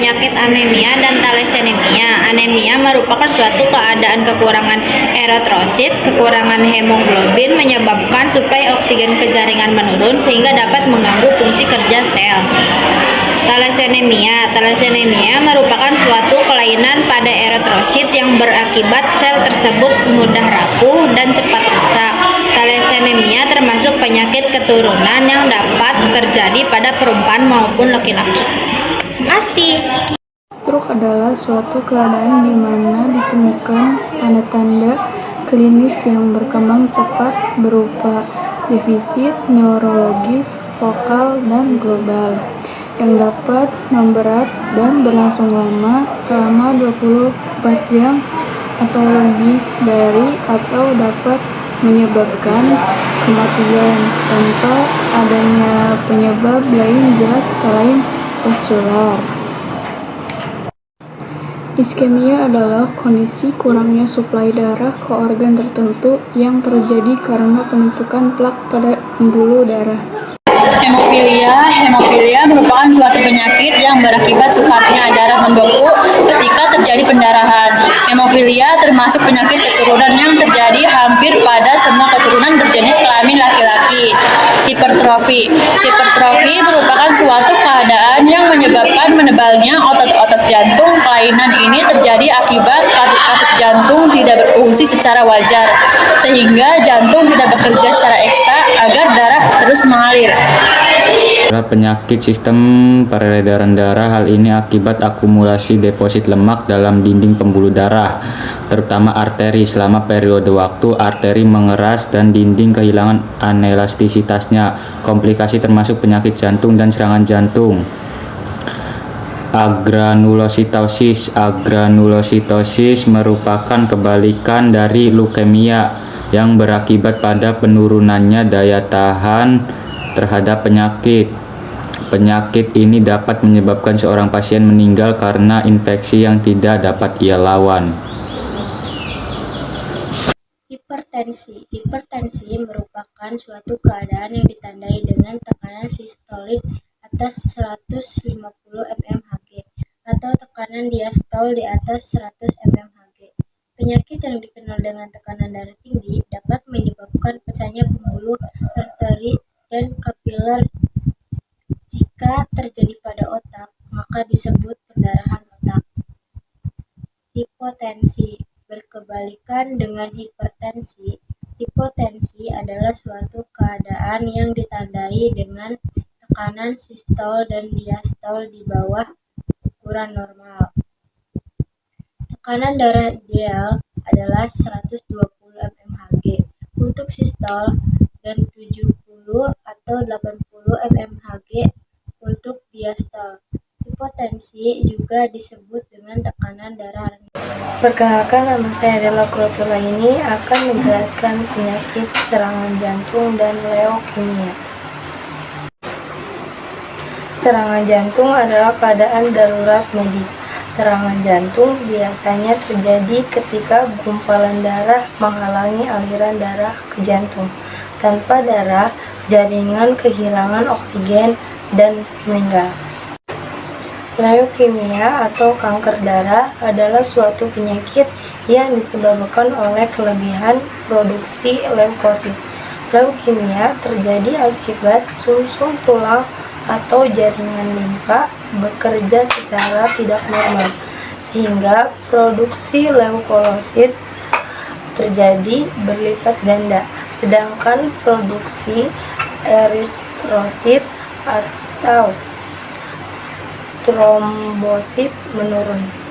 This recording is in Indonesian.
penyakit anemia dan thalassemia. Anemia merupakan suatu keadaan kekurangan eritrosit, kekurangan hemoglobin menyebabkan suplai oksigen ke jaringan menurun sehingga dapat mengganggu fungsi kerja sel. Thalassemia merupakan suatu kelainan pada eritrosit yang berakibat sel tersebut mudah rapuh dan cepat rusak. Thalassemia termasuk penyakit keturunan yang dapat terjadi pada perempuan maupun laki-laki. Masih. Stroke adalah suatu keadaan di mana ditemukan tanda-tanda klinis yang berkembang cepat berupa defisit neurologis, vokal, dan global yang dapat memberat dan berlangsung lama selama 24 jam atau lebih dari atau dapat menyebabkan kematian tanpa adanya penyebab lain jelas selain postular. Iskemia adalah kondisi kurangnya suplai darah ke organ tertentu yang terjadi karena penumpukan plak pada pembuluh darah. Hemofilia merupakan suatu penyakit yang berakibat sukarnya darah membeku ketika terjadi pendarahan. Hemofilia termasuk penyakit keturunan yang terjadi hampir pada semua keturunan berjenis kelamin laki-laki. Hipertrofi merupakan suatu keadaan yang menyebabkan menebalnya otot-otot jantung. Kelainan ini terjadi akibat katup-katup jantung tidak berfungsi secara wajar, sehingga jantung tidak bekerja secara ekstra agar darah terus mengalir. Penyakit sistem peredaran darah. Hal ini akibat akumulasi deposit lemak dalam dinding pembuluh darah, terutama arteri. Selama periode waktu, arteri mengeras dan dinding kehilangan anelastisitasnya. Komplikasi termasuk penyakit jantung dan serangan jantung. Agranulositosis merupakan kebalikan dari leukemia yang berakibat pada penurunannya daya tahan terhadap penyakit. Penyakit ini dapat menyebabkan seorang pasien meninggal karena infeksi yang tidak dapat ia lawan. Hipertensi merupakan suatu keadaan yang ditandai dengan tekanan sistolik atas 150 mmHg atau tekanan diastol di atas 100 mmHg. Penyakit yang dikenal dengan tekanan darah tinggi dapat menyebabkan pecahnya pembuluh arteri dan kapiler. Jika terjadi pada otak, maka disebut pendarahan otak. Hipotensi berkebalikan dengan hipertensi. Hipotensi adalah suatu keadaan yang ditandai dengan tekanan sistol dan diastol di bawah ukuran normal. Tekanan darah ideal adalah 120 mmHg untuk sistol dan 70 atau 80 mmHg untuk diastol. Hipotensi juga disebut dengan tekanan darah rendah. Perkenalkan, nama saya adalah Krotula. Ini akan menjelaskan penyakit serangan jantung dan leukemia. Serangan jantung adalah keadaan darurat medis. Serangan jantung biasanya terjadi ketika gumpalan darah menghalangi aliran darah ke jantung. Tanpa darah, jaringan kehilangan oksigen dan meninggal. Leukemia atau kanker darah adalah suatu penyakit yang disebabkan oleh kelebihan produksi leukosit. Leukemia terjadi akibat sumsum tulang atau jaringan limpa bekerja secara tidak normal, sehingga produksi leukolosit terjadi berlipat ganda, sedangkan produksi eritrosit atau trombosit menurun.